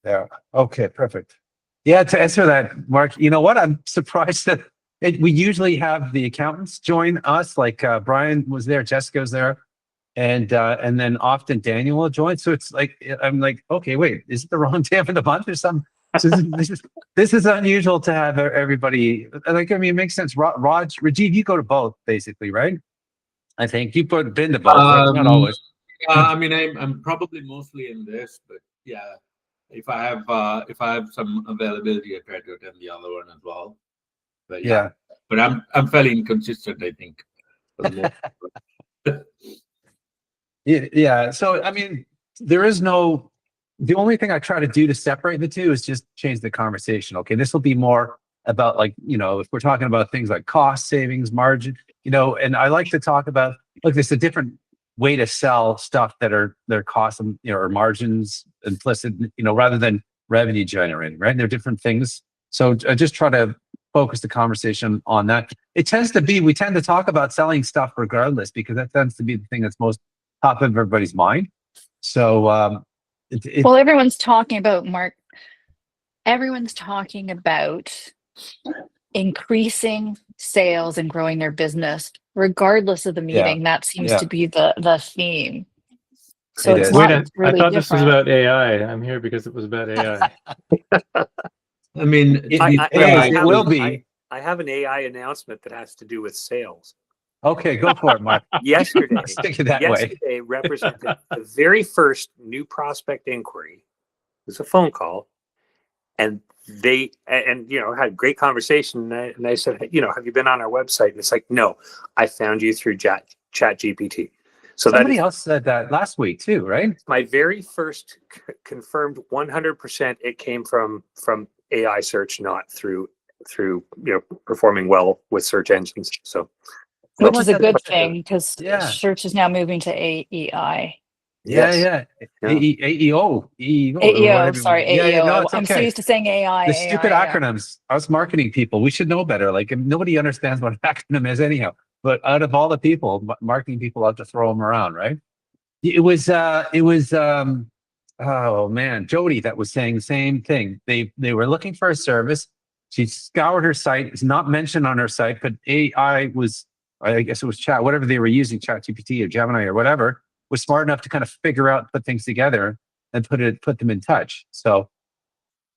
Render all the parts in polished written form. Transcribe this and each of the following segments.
Yeah. Okay, perfect. Yeah, to answer that, Mark, you know what? I'm surprised that we usually have the accountants join us. Like Brian was there, Jessica was there, and then often Daniel will join. So it's like I'm like, okay, wait, is it the wrong day of the month or something? So this is unusual to have everybody. Like, I mean, it makes sense. Rajiv, you go to both basically, right? I think you've been to both, right? Not Um, always. I mean, I'm probably mostly in this, but yeah, if I have some availability, I try to attend the other one as well. But yeah, Yeah. but I'm fairly inconsistent, I think, for the most part. Yeah. So, I mean, there is no, the only thing I try to do to separate the two is just change the conversation. Okay. This will be more about like, if we're talking about things like cost savings, margin, and I like to talk about, look, there's a different way to sell stuff that are their costs and, or margins implicit, rather than revenue generating, right? And they're different things. So I just try to focus the conversation on that. It tends to be, we tend to talk about selling stuff regardless, because that tends to be the thing that's most top of everybody's mind. So well, everyone's talking about everyone's talking about increasing sales and growing their business regardless of the meeting. That seems to be the theme. So it's not really I thought different. This was about AI. I'm here because it was about AI. I mean, it will be. I have an AI announcement that has to do with sales. Okay, go for it, Mark. Yesterday represented the very first new prospect inquiry. It was a phone call, and they had a great conversation. And I said, have you been on our website? And it's like, no, I found you through Chat GPT. So somebody else said that last week too, right? My very first confirmed 100%. It came from AI search, not through performing well with search engines. So, which is a good thing, because search is now moving to AEI. Yeah. AEO. AEO. Sorry, AEO. Yeah, no, I'm so used to saying AI. The stupid acronyms. Us marketing people, we should know better. Like, nobody understands what an acronym is anyhow. But out of all the people, marketing people have to throw them around, right? It was oh man, Jody that was saying the same thing. They were looking for a service. She scoured her site. It's not mentioned on her site, but AI was, I guess it was chat, whatever they were using, Chat GPT or Gemini or whatever, was smart enough to kind of figure out, put things together and put them in touch. So,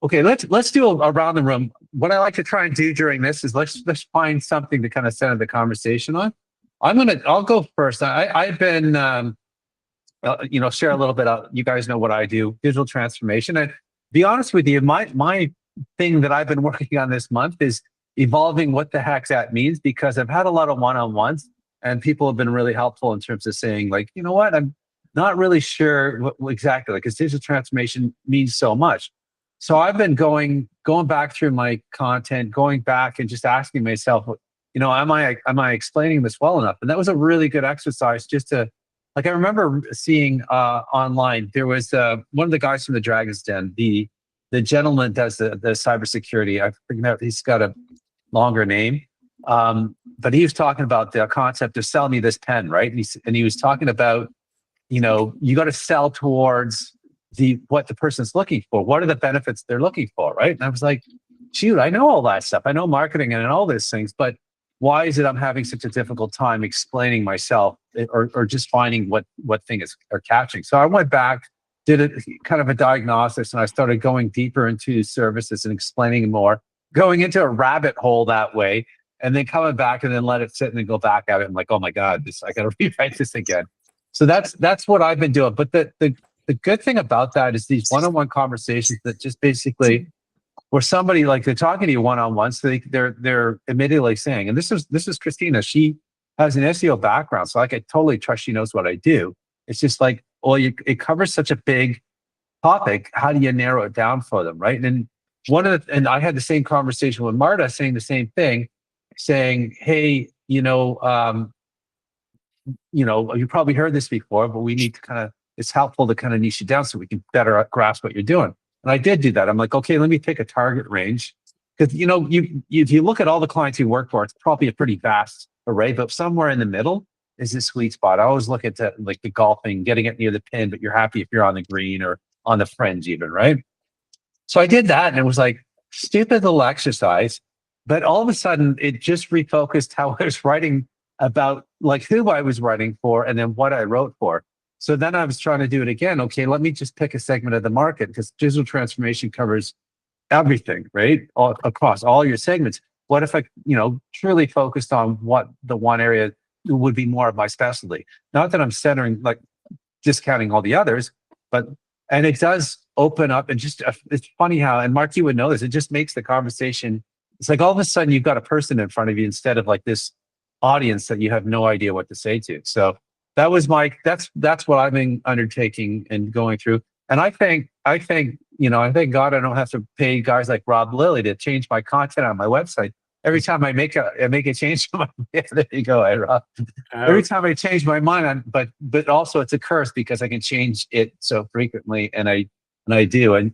okay, let's do around the room. What I like to try and do during this is let's find something to kind of center the conversation on. I'll go first. I've been, share a little bit. You guys know what I do, digital transformation. And be honest with you, my thing that I've been working on this month is evolving what the heck that means, because I've had a lot of one-on-ones and people have been really helpful in terms of saying, like, you know what, I'm not really sure what exactly, like, because digital transformation means so much. So I've been going back through my content, going back and just asking myself, am I explaining this well enough? And that was a really good exercise just to, like, I remember seeing online, there was one of the guys from the Dragon's Den, the gentleman does the cybersecurity. I figured out he's got a longer name. But he was talking about the concept of sell me this pen, right? And he was talking about, you got to sell towards what the person's looking for. What are the benefits they're looking for, right? And I was like, shoot, I know all that stuff. I know marketing and all these things, but why is it I'm having such a difficult time explaining myself or just finding what thing is or catching? So I went back, did a kind of a diagnosis, and I started going deeper into services and explaining more, going into a rabbit hole that way, and then coming back and then let it sit and then go back at it. I'm like, oh my God, I got to rewrite this again. So that's what I've been doing. But the good thing about that is these one-on-one conversations that just basically where somebody, like, they're talking to you one-on-one, so they're immediately saying, and this is Christina, she has an SEO background, so like I totally trust she knows what I do. It's just like, well, it covers such a big topic. How do you narrow it down for them, right? And and I had the same conversation with Marta, saying the same thing, saying, hey, you probably heard this before, but we need to it's helpful to kind of niche it down so we can better grasp what you're doing. And I did do that. I'm like, okay, let me pick a target range. Because, if you look at all the clients you work for, it's probably a pretty vast array, but somewhere in the middle is the sweet spot. I always look at like the golfing, getting it near the pin, but you're happy if you're on the green or on the fringe even, right? So I did that, and it was like stupid little exercise, but all of a sudden it just refocused how I was writing about, like, who I was writing for and then what I wrote for. So then I was trying to do it again. Okay, let me just pick a segment of the market, because digital transformation covers everything, right? Across all your segments. What if I, truly focused on what the one area would be more of my specialty? Not that I'm centering, like, discounting all the others, but, and it does open up, and just, it's funny how, and Mark, you would know this, it just makes the conversation, it's like all of a sudden you've got a person in front of you instead of like this audience that you have no idea what to say to. So that was that's what I've been undertaking and going through. And I thank God I don't have to pay guys like Rob Lilly to change my content on my website. Every time I make a change to my, yeah, there you go, Rob. Every time I change my mind, but also it's a curse because I can change it so frequently, and I do. And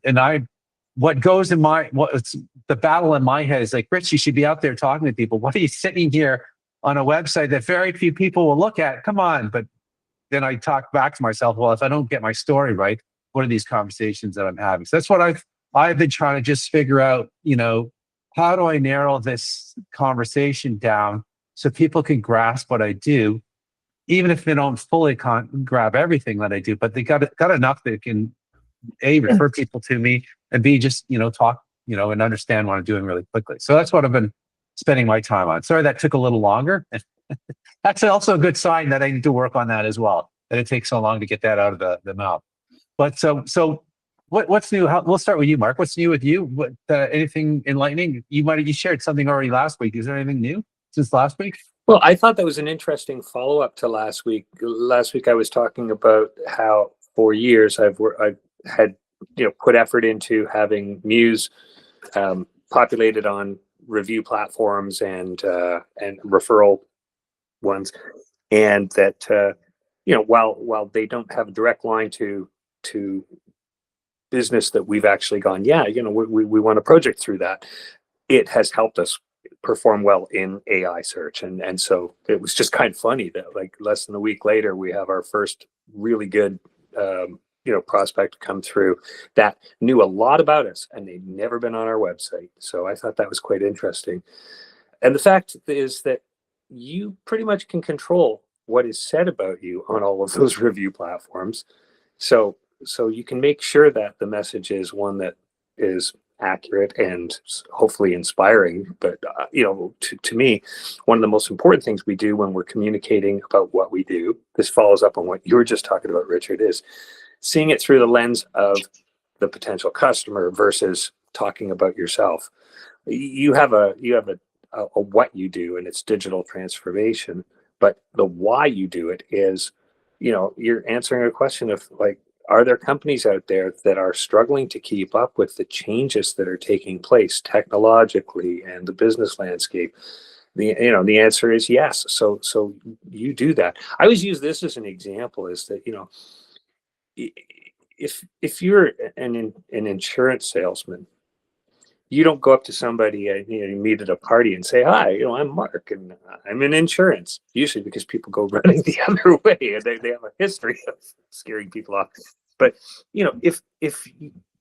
what goes in what's the battle in my head is like, Rich, you should be out there talking to people. What are you sitting here on a website that very few people will look at? Come on. But then I talk back to myself, well, if I don't get my story right, what are these conversations that I'm having? So that's what I've been trying to just figure out, how do I narrow this conversation down so people can grasp what I do, even if they don't fully grab everything that I do, but they got enough that can A, refer people to me, and B, just, talk, and understand what I'm doing really quickly. So that's what I've been spending my time on. Sorry, that took a little longer. That's also a good sign that I need to work on that as well, that it takes so long to get that out of the mouth. But so what's new? We'll start with you, Mark. What's new with you? What anything enlightening? You shared something already last week. Is there anything new since last week? Well, I thought that was an interesting follow-up to last week. Last week I was talking about how for years I've had put effort into having Muse populated on review platforms and referral ones, and that while they don't have a direct line to business that we've actually gone, we want a project through that, it has helped us perform well in AI search. And so it was just kind of funny that like less than a week later, we have our first really good, prospect come through that knew a lot about us and they'd never been on our website. So I thought that was quite interesting. And the fact is that you pretty much can control what is said about you on all of those review platforms. So you can make sure that the message is one that is accurate and hopefully inspiring. But to me, one of the most important things we do when we're communicating about what we do, this follows up on what you were just talking about, Richard, is seeing it through the lens of the potential customer versus talking about yourself. You have a what you do, and it's digital transformation, but the why you do it is, you're answering a question of like, are there companies out there that are struggling to keep up with the changes that are taking place technologically and the business landscape? The answer is yes. So you do that. I always use this as an example, is that, if you're an insurance salesman, you don't go up to somebody you meet at a party and say, "Hi, I'm Mark and I'm in insurance." Usually because people go running the other way and they have a history of scaring people off. But if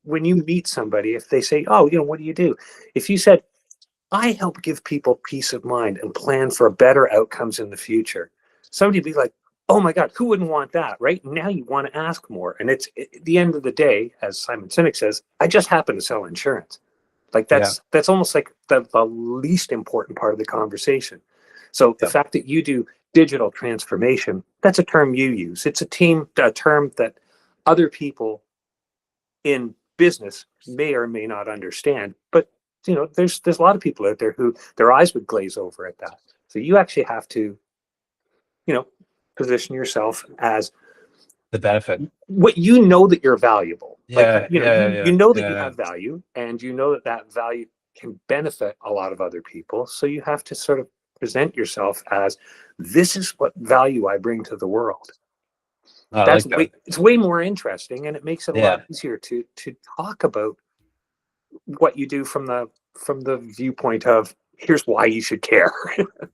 when you meet somebody, if they say, "Oh, what do you do?" If you said, "I help give people peace of mind and plan for better outcomes in the future," somebody would be like, "Oh my God, who wouldn't want that?" Right now, you want to ask more, and at the end of the day, as Simon Sinek says, I just happen to sell insurance. Like that's almost like the least important part of the conversation. So the fact that you do digital transformation, that's a term you use. It's a term that other people in business may or may not understand. But there's a lot of people out there who their eyes would glaze over at that. So you actually have to, position yourself as The benefit. What that you're valuable. Yeah, you know that you have value, and you know that value can benefit a lot of other people. So you have to sort of present yourself as, this is what value I bring to the world. It's way more interesting, and it makes it a lot easier to talk about what you do from the viewpoint of, here's why you should care.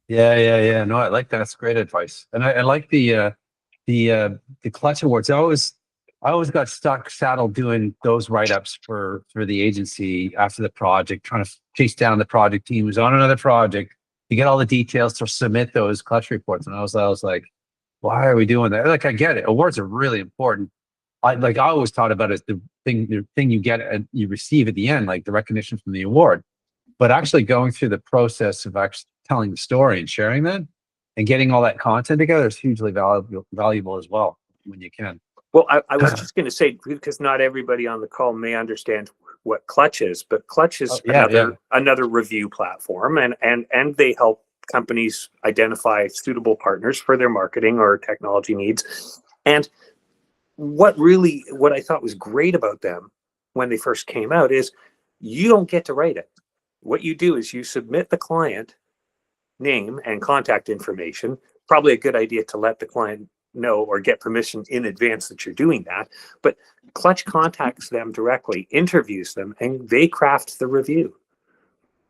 Yeah. No, I like that. That's great advice. And I like the Clutch Awards. I always got stuck saddled doing those write-ups for the agency after the project, trying to chase down the project team who's on another project to get all the details to submit those clutch reports. And I was like, why are we doing that? Like, I get it. Awards are really important. I always thought about it as the thing you get and you receive at the end, like the recognition from the award. But actually going through the process of actually telling the story and sharing that and getting all that content together is hugely valuable as well when you can. Well, I was just going to say, because not everybody on the call may understand what Clutch is, but Clutch is another review platform, and they help companies identify suitable partners for their marketing or technology needs. And what I thought was great about them when they first came out is you don't get to write it. What you do is you submit the client name and contact information. Probably a good idea to let the client know or get permission in advance that you're doing that. But Clutch contacts them directly, interviews them, and they craft the review.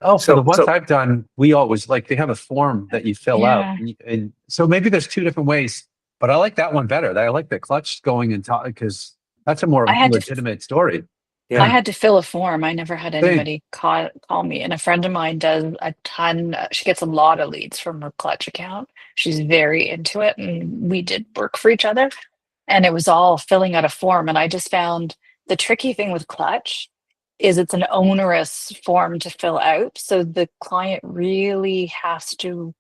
Oh, so the ones I've done, we always they have a form that you fill out. And so maybe there's two different ways, but I like that one better. I like the Clutch going and talk, because that's a more legitimate story. Yeah. I had to fill a form. I never had anybody call me. And a friend of mine does a ton. She gets a lot of leads from her Clutch account. She's very into it. And we did work for each other. And it was all filling out a form. And I just found the tricky thing with Clutch is it's an onerous form to fill out. So the client really has to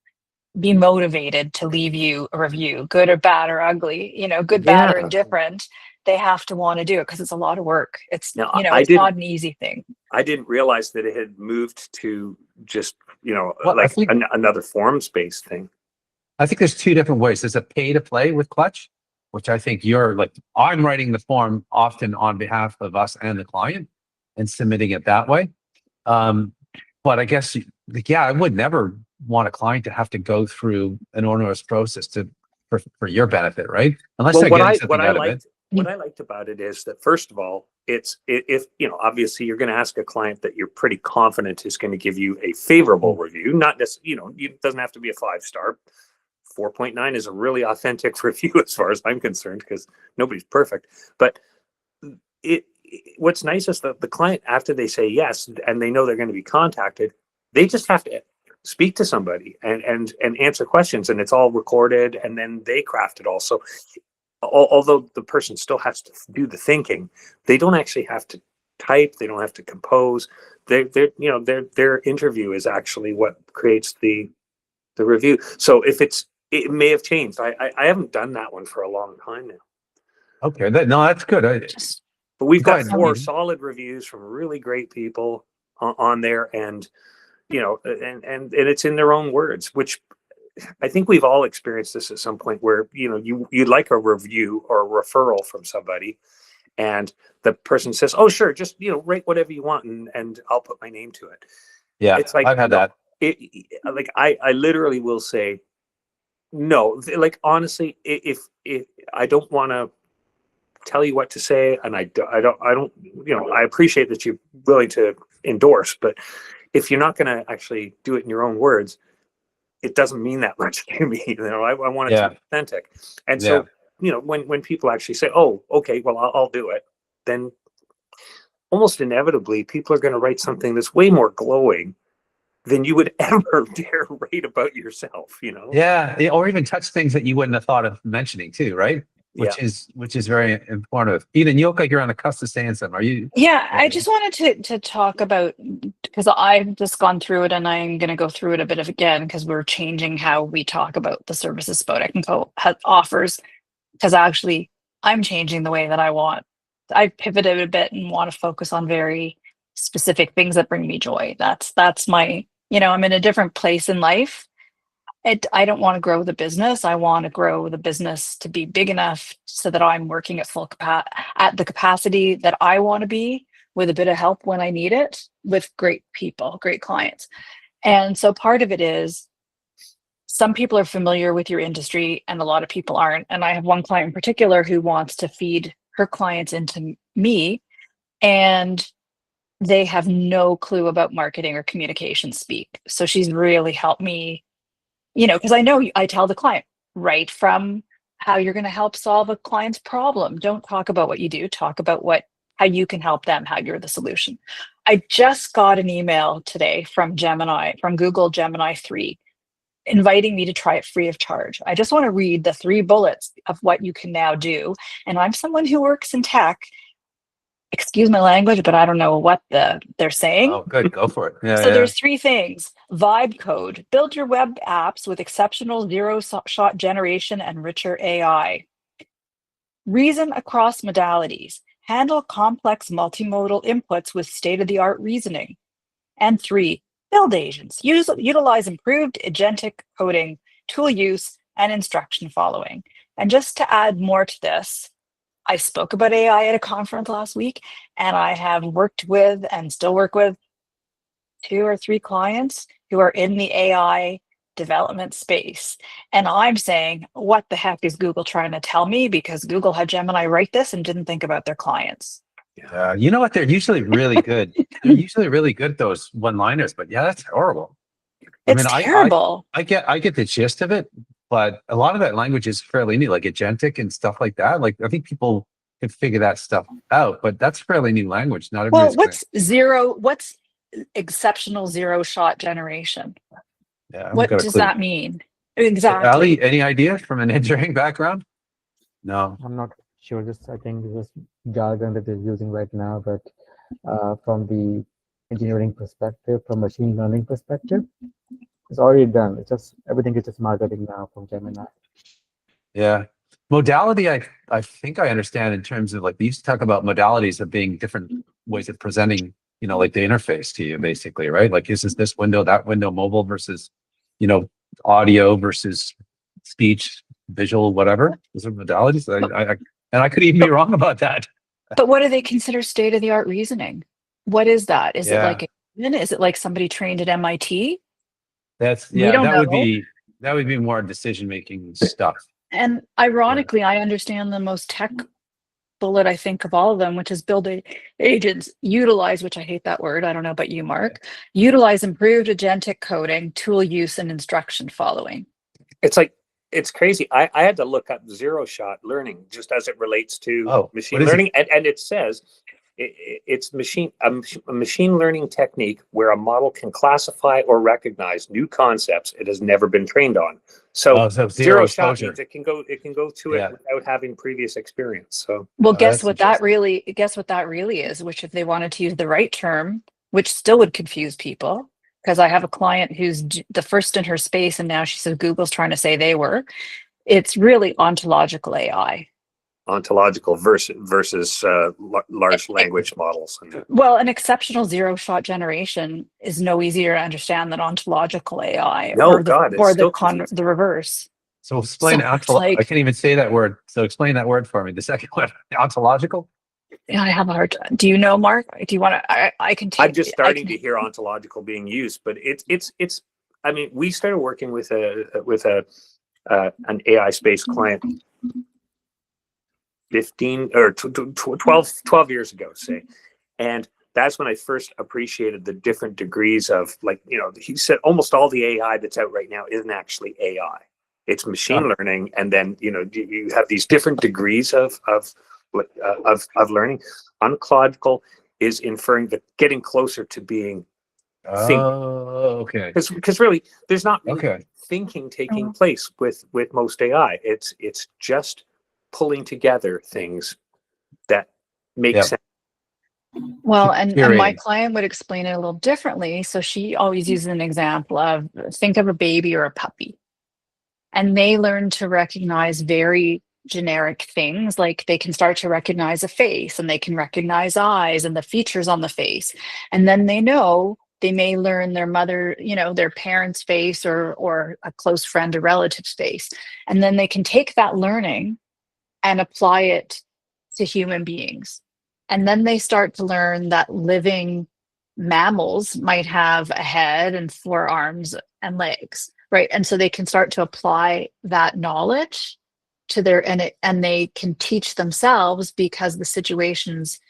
be motivated to leave you a review, good or bad or ugly, good, bad or indifferent. They have to want to do it because it's a lot of work. It's, it's not an easy thing. I didn't realize that it had moved to just, another forms-based thing. I think there's two different ways. There's a pay to play with Clutch, which I think I'm writing the form often on behalf of us and the client and submitting it that way. But I guess, I would never want a client to have to go through an onerous process for your benefit, right? Unless they're getting something out of it. What I liked about it is that, first of all, obviously you're going to ask a client that you're pretty confident is going to give you a favorable review, not necessarily, it doesn't have to be a 5-star. 4.9 is a really authentic review as far as I'm concerned, because nobody's perfect. But what's nice is that the client, after they say yes, and they know they're going to be contacted, they just have to speak to somebody and answer questions, and it's all recorded, and then they craft it also. Although the person still has to do the thinking, they don't actually have to type. They don't have to compose. Their interview is actually what creates the review. So it may have changed. I haven't done that one for a long time now. Okay, that's good. But we've got 4 solid reviews from really great people on there, and and it's in their own words, which I think we've all experienced this at some point where, you'd like a review or a referral from somebody, and the person says, oh, sure, just, write whatever you want and I'll put my name to it. Yeah, it's like, I've had that. I literally will say, no, honestly, if I don't want to tell you what to say, and I don't, I appreciate that you're willing to endorse, but if you're not going to actually do it in your own words, it doesn't mean that much to me. I want it to be authentic. And so, when people actually say, oh, okay, well, I'll do it, then almost inevitably people are going to write something that's way more glowing than you would ever dare write about yourself, Yeah, or even touch things that you wouldn't have thought of mentioning too, right? Which is very informative. Eden, you look like you're on the cusp of saying something. Are you? Yeah, I just wanted to talk about, because I've just gone through it, and I'm going to go through it a bit again, because we're changing how we talk about the services Spodek & Co. offers, because actually I'm changing the way that I want. I pivoted a bit and want to focus on very specific things that bring me joy. That's my, I'm in a different place in life. I don't want to grow the business. I want to grow the business to be big enough so that I'm working at at the capacity that I want to be, with a bit of help when I need it, with great people, great clients. And so part of it is, some people are familiar with your industry and a lot of people aren't. And I have one client in particular who wants to feed her clients into me, and they have no clue about marketing or communication speak. So she's really helped me, because I know I tell the client, right from how you're going to help solve a client's problem. Don't talk about what you do. Talk about how you can help them, how you're the solution. I just got an email today from Google Gemini 3, inviting me to try it free of charge. I just want to read the 3 bullets of what you can now do. And I'm someone who works in tech. Excuse my language, but I don't know what they're saying. Oh, good. Go for it. Yeah, So yeah. there's 3 things. Vibe code. Build your web apps with exceptional zero-shot generation and richer AI. Reason across modalities. Handle complex multimodal inputs with state-of-the-art reasoning. And 3, build agents. Utilize improved agentic coding, tool use, and instruction following. And just to add more to this, I spoke about AI at a conference last week, and I have worked with and still work with 2 or 3 clients who are in the AI development space. And I'm saying, what the heck is Google trying to tell me? Because Google had Gemini write this and didn't think about their clients. You know what? They're usually really good. They're usually really good, those one-liners, but yeah, that's horrible. It's terrible. I get the gist of it, but a lot of that language is fairly new, like agentic and stuff like that. Like, I think people can figure that stuff out, but that's fairly new language. Not Well, everybody's what's exceptional zero-shot generation? I haven't What got a does clue. that mean? Exactly. Ali, any idea from an engineering background? No. I'm not sure. Just I think this jargon that they're using right now, but from the engineering perspective, from machine learning perspective, it's already done. It's just everything is just marketing now from Gemini. Yeah. Modality, I think I understand in terms of, like, they used to talk about modalities of being different ways of presenting, like the interface to you, basically, right? Like, is this window, that window, mobile versus, audio versus speech, visual, whatever. Those are modalities. And I could even be wrong about that. But what do they consider state-of-the-art reasoning? What is that? Is it Yeah. like a human? Is it like somebody trained at MIT? That don't would be more decision-making stuff. And ironically, I understand the most tech bullet, I think, of all of them, which is build agents, utilize, which I hate that word. I don't know about you, Mark. Utilize improved agentic coding, tool use, and instruction following. It's crazy. I had to look up zero-shot learning just as it relates to machine learning, and it says it's a machine learning technique where a model can classify or recognize new concepts it has never been trained on. So zero shot means it can go to it without having previous experience. So guess what that really is, which if they wanted to use the right term, which still would confuse people, because I have a client who's the first in her space and now she says Google's trying to say they were. It's really ontological AI. Ontological versus large language models. Well, an exceptional zero-shot generation is no easier to understand than ontological AI, the reverse. So explain I can't even say that word. So explain that word for me. The second one, ontological. Yeah, I have a hard time. Do you know, Mark? Do you want to? I can take. I'm just starting to hear ontological being used, but it's. I mean, we started working with an AI space client 15 or 12 years ago, say. And that's when I first appreciated the different degrees of, like, he said almost all the AI that's out right now isn't actually AI. It's machine learning. And then, you have these different degrees of learning. Ontological is inferring that getting closer to being thinking. Oh, okay. Because really, there's not really thinking taking place with most AI. It's just pulling together things that make sense. Well, and my client would explain it a little differently. So she always uses an example of, think of a baby or a puppy, and they learn to recognize very generic things, like they can start to recognize a face and they can recognize eyes and the features on the face. And then they may learn their mother, their parent's face or a close friend or relative's face. And then they can take that learning and apply it to human beings. And then they start to learn that living mammals might have a head and 4 arms and legs, right? And so they can start to apply that knowledge to and they can teach themselves, because the situations,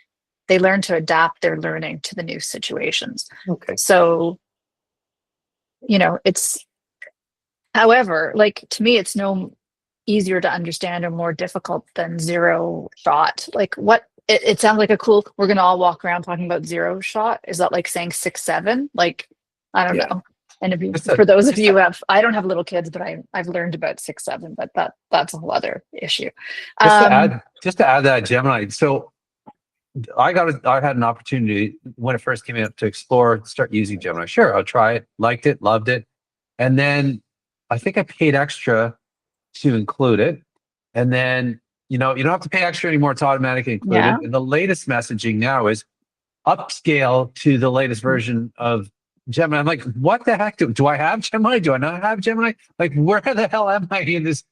they learn to adapt their learning to the new situations. Okay. So, it's, however, like, to me, it's no easier to understand or more difficult than zero shot? Like what, it sounds like a cool, we're going to all walk around talking about zero shot. Is that like saying 6-7? Like, I don't Yeah. know. And if you, Just a- for those of just you a- who have, I don't have little kids, but I've learned about 6-7, but that's a whole other issue. Just to add that, Gemini. So I had an opportunity when it first came out to explore, start using Gemini. Sure, I'll try it, liked it, loved it. And then I think I paid extra to include it. And then, you don't have to pay extra anymore. It's automatically included. Yeah. And the latest messaging now is upscale to the latest version of Gemini. I'm like, what the heck? Do I have Gemini? Do I not have Gemini? Like, where the hell am I in this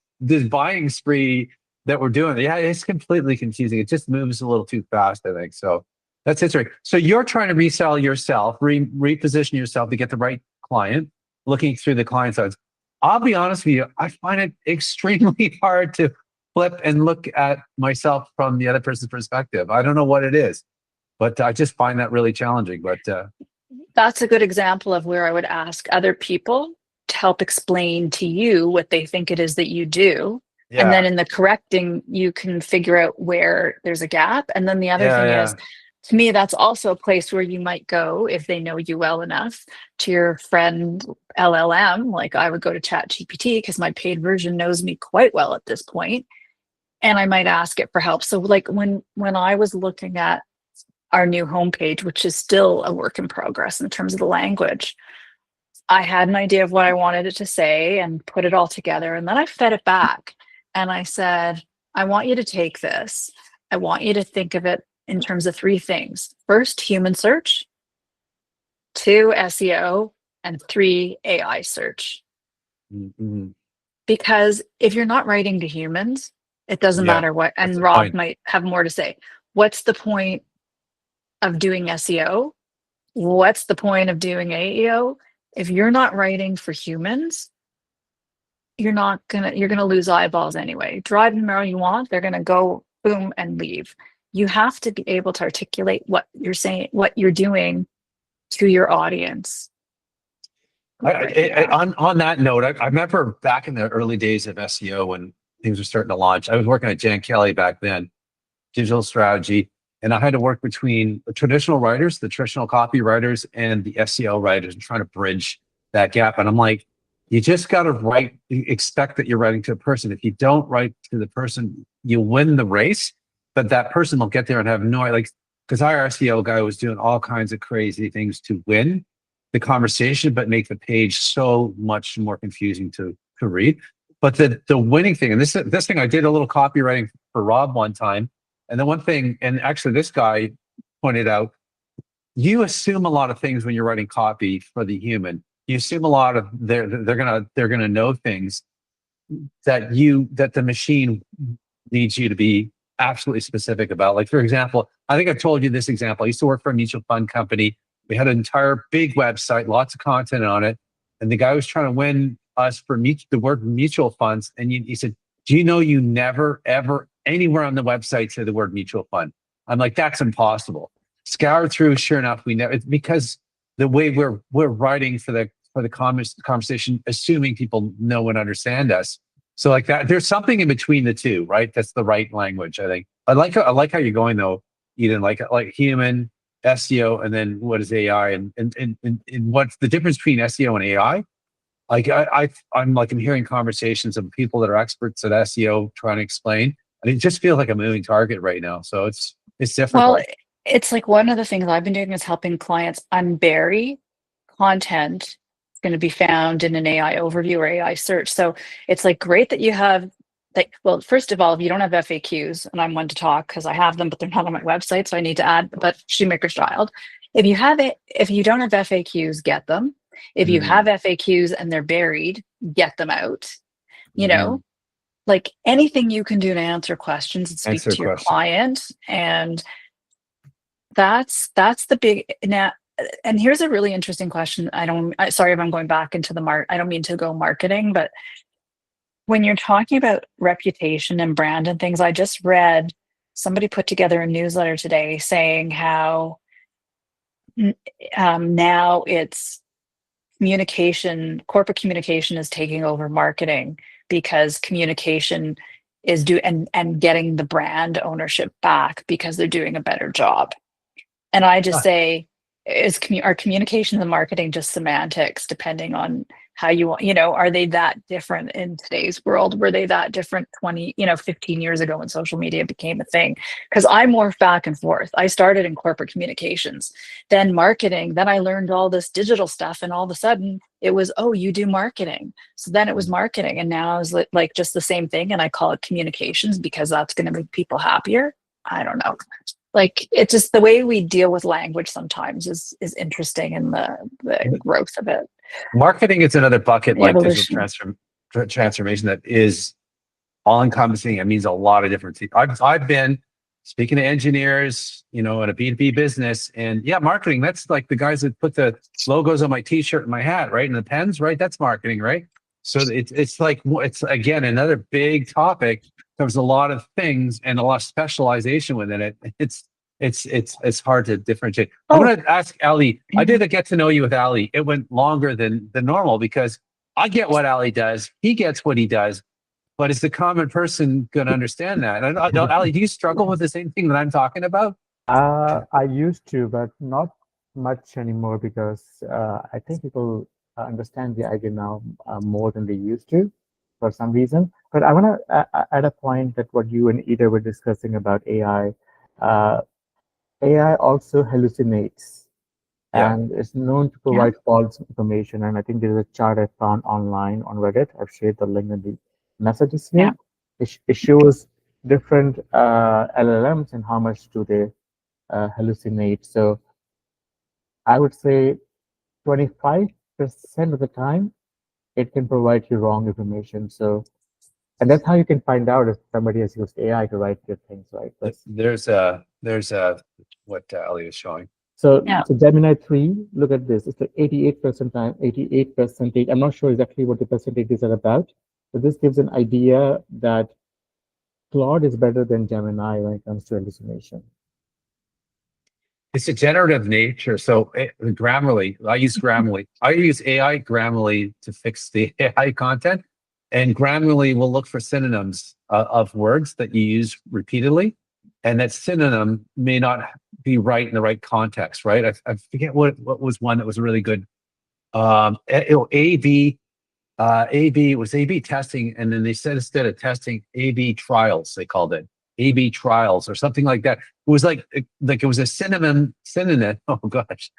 buying spree that we're doing? Yeah, it's completely confusing. It just moves a little too fast, I think. So that's it. So you're trying to resell yourself, reposition yourself to get the right client, looking through the client sides. I'll be honest with you, I find it extremely hard to flip and look at myself from the other person's perspective. I don't know what it is, but I just find that really challenging. But That's a good example of where I would ask other people to help explain to you what they think it is that you do. yeah, And then in the correcting, you can figure out where there's a gap. And then the other thing is, to me, that's also a place where you might go, if they know you well enough, to your friend LLM. Like I would go to ChatGPT because my paid version knows me quite well at this point, and I might ask it for help. So like when I was looking at our new homepage, which is still a work in progress in terms of the language, I had an idea of what I wanted it to say and put it all together. And then I fed it back and I said, I want you to take this. I want you to think of it in terms of 3 things. First, human search, 2, SEO, and 3, AI search. mm-hmm. Because if you're not writing to humans, it doesn't matter what, and Rob point. might have more to say. What's the point of doing SEO? What's the point of doing AEO? If you're not writing for humans, you're gonna lose eyeballs anyway. Drive them where you want, they're gonna go boom and leave. You have to be able to articulate what you're saying, what you're doing to your audience. On that note, I remember back in the early days of SEO when things were starting to launch. I was working at Jan Kelly back then, digital strategy, and I had to work between the traditional writers, the traditional copywriters, and the SEO writers, and trying to bridge that gap. And I'm like, you just got to expect that you're writing to a person. If you don't write to the person, you win the race, but that person will get there and have no idea. Like, because our SEO guy was doing all kinds of crazy things to win the conversation, but make the page so much more confusing to read. But the winning thing, and this thing, I did a little copywriting for Rob one time. And the one thing, and actually this guy pointed out, you assume a lot of things when you're writing copy for the human. You assume a lot of they're gonna know things that the machine needs you to be absolutely specific about. Like, for example, I think I've told you this example. I used to work for a mutual fund company. We had an entire big website, lots of content on it. And the guy was trying to win us for the word mutual funds. And he said, do you know you never, ever, anywhere on the website say the word mutual fund? I'm like, that's impossible. Scoured through, sure enough, we never, it's because the way we're writing for the conversation, assuming people know and understand us. So like that, there's something in between the two, right? That's the right language, I think. I like how you're going though, Eden, like human, SEO, and then what is AI, and what's the difference between SEO and AI? Like I'm hearing conversations of people that are experts at SEO trying to explain, and it just feels like a moving target right now. So it's difficult. Well, it's like one of the things I've been doing is helping clients unbury content going to be found in an AI overview or AI search. So it's like great that you have, like, well, first of all, if you don't have FAQs, and I'm one to talk because I have them, but they're not on my website, so I need to add. But Shoemaker's Child, if you don't have FAQs, get them. If you have FAQs and they're buried, get them out. You know, like anything you can do to answer questions and speak to your client, and that's the big now. And here's a really interesting question. Sorry if I'm going back into I don't mean to go marketing, but when you're talking about reputation and brand and things, I just read somebody put together a newsletter today saying how now it's corporate communication is taking over marketing, because communication is and getting the brand ownership back because they're doing a better job. And I just say, are communications and marketing just semantics, depending on how you want, are they that different in today's world? Were they that different 15 years ago when social media became a thing? Because I morphed back and forth. I started in corporate communications, then marketing, then I learned all this digital stuff, and all of a sudden it was, oh, you do marketing. So then it was marketing, and now it's like just the same thing, and I call it communications because that's going to make people happier. I don't know. Like, it's just the way we deal with language sometimes is interesting, in the growth of it. Marketing is another bucket, The like evolution. digital transformation, that is all encompassing. It means a lot of different things. I've been speaking to engineers, in a B2B business, and yeah, marketing, that's like the guys that put the logos on my t-shirt and my hat, right? And the pens, right? That's marketing, right? So it's again, another big topic. There's a lot of things and a lot of specialization within it. It's hard to differentiate. I'm going to ask Ali. I did a get to know you with Ali. It went longer than normal because I get what Ali does. He gets what he does. But is the common person going to understand that? And Ali, do you struggle with the same thing that I'm talking about? I used to, but not much anymore, because I think people understand the idea now more than they used to for some reason. But I want to add a point that what you and Ida were discussing about AI. AI also hallucinates, and it's known to provide false information. And I think there's a chart I found online on Reddit. I've shared the link in the messages here. It shows different LLMs and how much do they hallucinate. So I would say 25% of the time it can provide you wrong information. So, and that's how you can find out if somebody has used AI to write good things, right? There's what Ali is showing. So Gemini 3, look at this. It's like 88% time, 88%. I'm not sure exactly what the percentages are about, but this gives an idea that Claude is better than Gemini when it comes to hallucination. It's a generative nature. So Grammarly, I use Grammarly. I use AI Grammarly to fix the AI content, and Grammarly will look for synonyms of words that you use repeatedly, and that synonym may not be right in the right context, right? I forget what was one that was really good. A/B was A/B testing, and then they said instead of testing, A/B trials, they called it A/B trials or something like that. It was like it was a synonym. Oh gosh,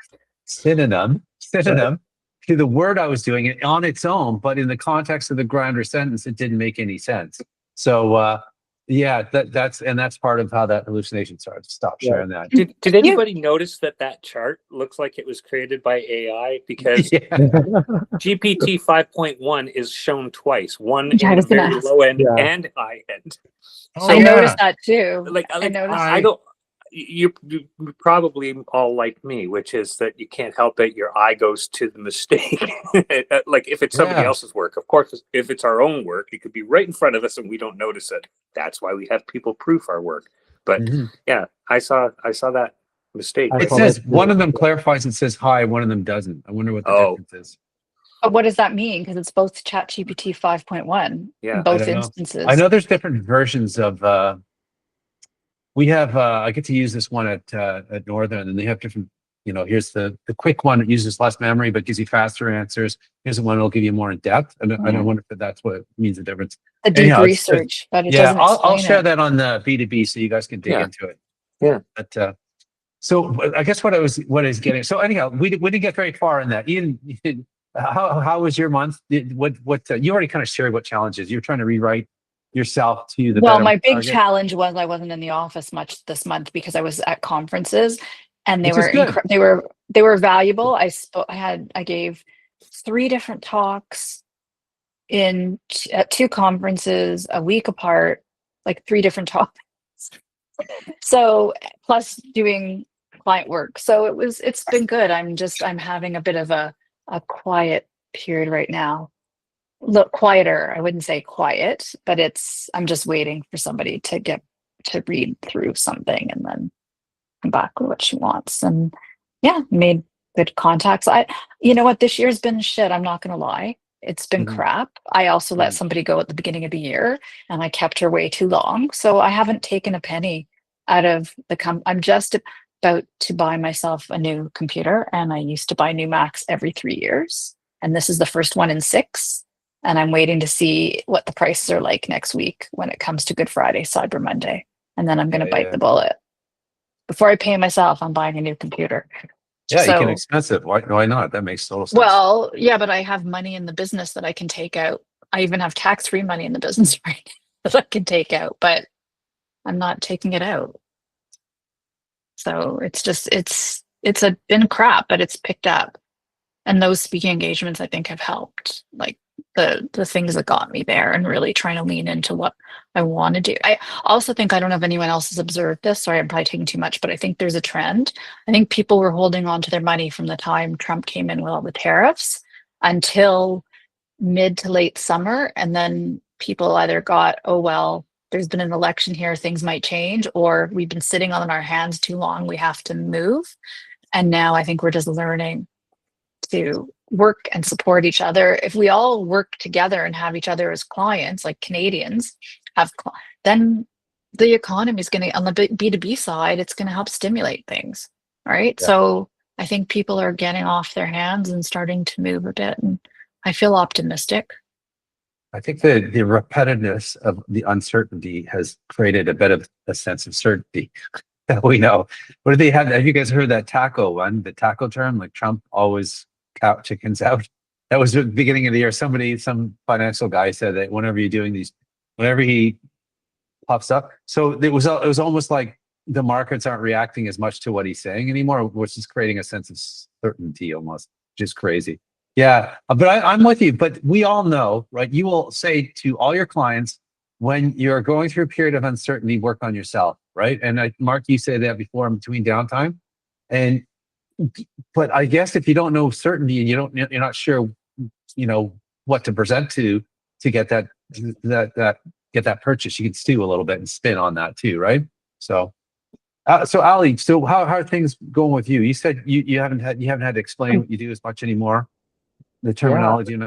synonym to the word I was doing it on its own, but in the context of the grander sentence, it didn't make any sense. So that's part of how that hallucination started. Stop sharing that. Did anybody notice that chart looks like it was created by AI? Because GPT 5.1 is shown twice, one in the very low end and high end. So I noticed that too. I don't. You probably all like me, which is that you can't help it. Your eye goes to the mistake. Like if it's somebody else's work, of course, if it's our own work, it could be right in front of us and we don't notice it. That's why we have people proof our work. But I saw that mistake. It says one of them clarifies and says hi, one of them doesn't. I wonder what the difference is. But what does that mean? Because it's both ChatGPT 5.1 in both instances. I know there's different versions of. We have I get to use this one at Northern, and they have different. Here's the quick one that uses less memory but gives you faster answers. Here's the one that'll give you more in depth. And I wonder if that's what means the difference. The deep research, but it doesn't. I'll share that on the B2B so you guys can dig into it. Yeah. But so I guess what I was getting. So anyhow, we didn't get very far in that. Ian, how was your month? What you already kind of shared what challenges you're trying to rewrite yourself to the my big challenge was I wasn't in the office much this month because I was at conferences, and they were valuable. I gave 3 different talks at 2 conferences a week apart, like 3 different talks. So plus doing client work. So it's been good. I'm having a bit of a quiet period right now. Look, quieter. I wouldn't say quiet, but I'm just waiting for somebody to read through something and then come back with what she wants. And made good contacts. You know what? This year's been shit. I'm not going to lie. It's been Mhm. crap. I also let Mhm. somebody go at the beginning of the year, and I kept her way too long. So I haven't taken a penny out of the I'm just about to buy myself a new computer, and I used to buy new Macs every 3 years. And this is the first one in 6. And I'm waiting to see what the prices are like next week when it comes to Good Friday, Cyber Monday. And then I'm going to bite the bullet. Before I pay myself, I'm buying a new computer. Yeah, you can So, expensive. Why not? That makes total sense. well, yeah, but I have money in the business that I can take out. I even have tax-free money in the business right now that I can take out, but I'm not taking it out. So it's just been crap, but it's picked up. And those speaking engagements I think have helped. Like the things that got me there and really trying to lean into what I want to do. I also think, I don't know if anyone else has observed this. Sorry, I'm probably taking too much, but I think there's a trend. I think people were holding on to their money from the time Trump came in with all the tariffs until mid to late summer. And then people either got, oh, well, there's been an election here, things might change, or we've been sitting on our hands too long, we have to move. And now I think we're just learning to work and support each other. If we all work together and have each other as clients, like Canadians have, then the economy is going to, on the B2B side, it's going to help stimulate things, right? Yeah. So I think people are getting off their hands and starting to move a bit, and I feel optimistic. I think the repetitiveness of the uncertainty has created a bit of a sense of certainty that we know. What do they have? Have you guys heard that taco one? The taco term, like Trump always count chickens out. That was the beginning of the year. Some financial guy said that whenever you're doing these, whenever he pops up, so it was almost like the markets aren't reacting as much to what he's saying anymore, which is creating a sense of certainty almost, just crazy. Yeah, but I'm with you. But we all know, right? You will say to all your clients, when you're going through a period of uncertainty, work on yourself, right? And Mark, you said that before in between downtime. But I guess if you don't know certainty and you're not sure, what to present to get that get that purchase, you can stew a little bit and spin on that too, right? So Ali, so how are things going with you? You said you haven't had to explain what you do as much anymore. The terminology,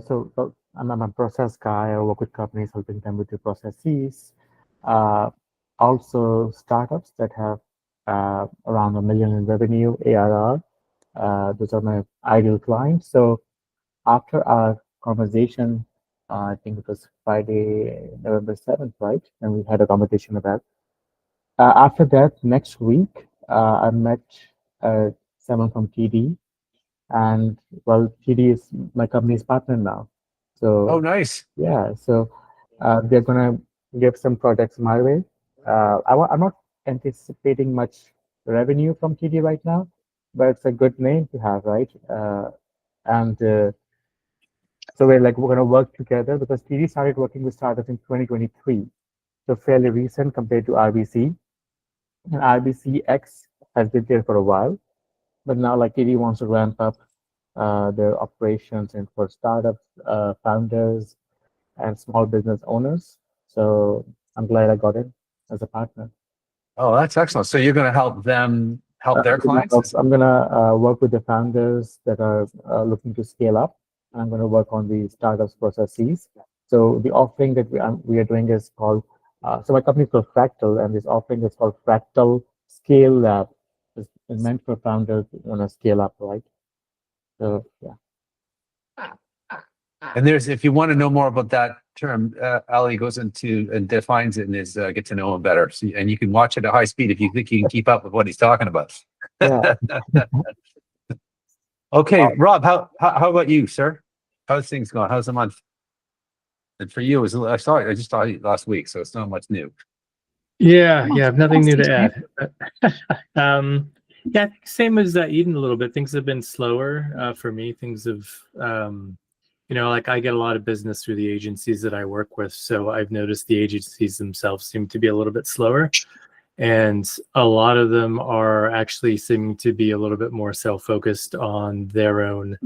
So I'm a process guy. I work with companies helping them with their processes. Also startups that have around $1 million in revenue, ARR. Those are my ideal clients. So after our conversation, I think it was Friday, November 7th, right? And we had a conversation about. After that, next week, I met someone from TD. And well, TD is my company's partner now. So oh, nice. yeah, so they're gonna give some projects my way. I'm not anticipating much revenue from TD right now, but it's a good name to have, right? So we're gonna work together because TD started working with startups in 2023, so fairly recent compared to RBC. And RBCX has been there for a while, but now TD wants to ramp up their operations and for startups, founders, and small business owners. So I'm glad I got in as a partner. Oh, that's excellent. So you're going to help them help their clients? I'm gonna work with the founders that are looking to scale up. I'm going to work on the startups processes. So the offering that we are doing is called, so my company is called Fractal, and this offering is called Fractal Scale Lab. It's meant for founders who want to scale up, right? So yeah. And if you want to know more about that term, Ali goes into and defines it in his Get to Know Him Better. So, and you can watch it at high speed if you think you can keep up with what he's talking about. Yeah. Okay, Rob, how about you, sir? How's things going? How's the month? And for you, I just saw it last week, so it's not much new. Yeah, I have nothing new to add. Yeah, I think same as Eden a little bit. Things have been slower for me. Things have, I get a lot of business through the agencies that I work with. So I've noticed the agencies themselves seem to be a little bit slower. And a lot of them are actually seeming to be a little bit more self-focused on their own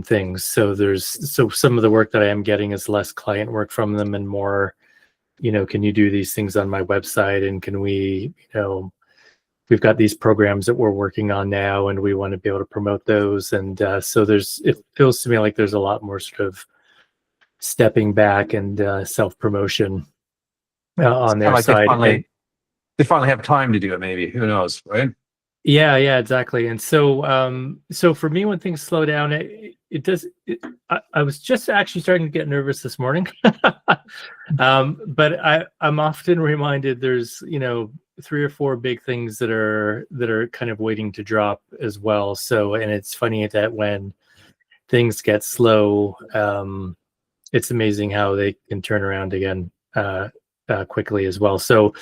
things. So some of the work that I am getting is less client work from them and more, can you do these things on my website, and can we, we've got these programs that we're working on now, and we want to be able to promote those. And so it feels to me like there's a lot more sort of stepping back and self-promotion on their Like side. they finally have time to do it, maybe. Who knows, right? Yeah, exactly. And so, so for me, when things slow down, I was just actually starting to get nervous this morning. But I'm often reminded there's, 3 or 4 big things that are kind of waiting to drop as well. So, and it's funny that when things get slow, it's amazing how they can turn around again quickly as well. So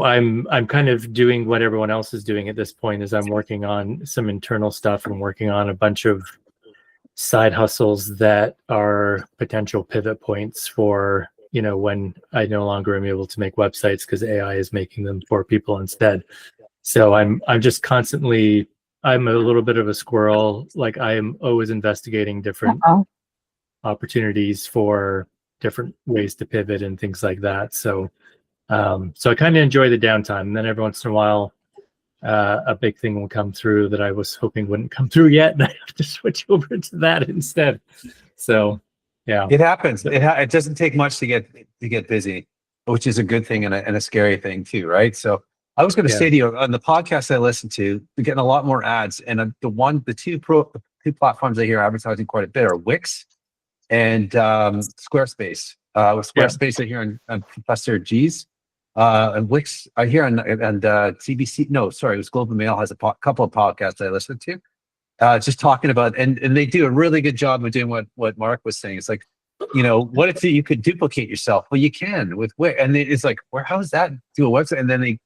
I'm kind of doing what everyone else is doing at this point, is I'm working on some internal stuff and working on a bunch of side hustles that are potential pivot points for, when I no longer am able to make websites because AI is making them for people instead. So I'm just constantly, I'm a little bit of a squirrel. Like, I am always investigating different opportunities for different ways to pivot and things like that. So I kind of enjoy the downtime. And then every once in a while, a big thing will come through that I was hoping wouldn't come through yet, and I have to switch over to that instead. So, yeah, it happens. It doesn't take much to get busy, which is a good thing and a scary thing too, right? So I was going to say to you, on the podcast I listen to, we're getting a lot more ads, and the two platforms I hear advertising quite a bit are Wix and Squarespace. With Squarespace, I hear on Professor G's. And Wix, I hear and CBC. No, sorry, it was Global Mail has a couple of podcasts I listen to, just talking about, and they do a really good job of doing what Mark was saying. It's like, what if you could duplicate yourself? Well, you can with Wix, and it's like, how does that do a website? And then they